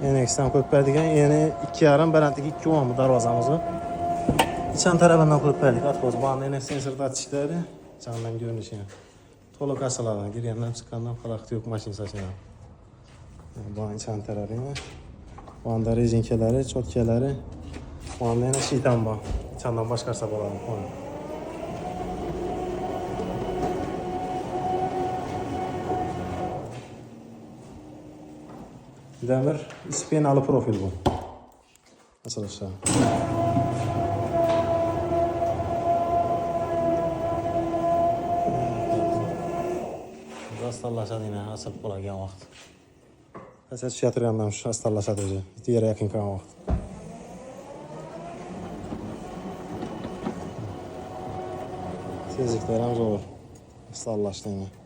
NX'den koyup verdikken yeni 2,5 balandlik 2,10 bu darvazamızı. İçen tarafından koyup verdik. Atkoz bağında NX sensorda atışları. Canından görünüşü. Tolu kasalardan girenden çıkandan falakta yok maşin saçına. Bağın içen tarafına. Bağında rezinkeleri, çotkeleri. Bağında yine şeytan bağ. İçenden başkarsa bağlarım. Demir ispinalı profil bu. Nasıl aşağı? Astarlaşadı yine asıp bulagan vaqt. Asas yatırgandan şu astarlaşadı o'zi. Yere yaqin qolgan vaqt. Tezliklar ham zo'r. Astarlashdi yine.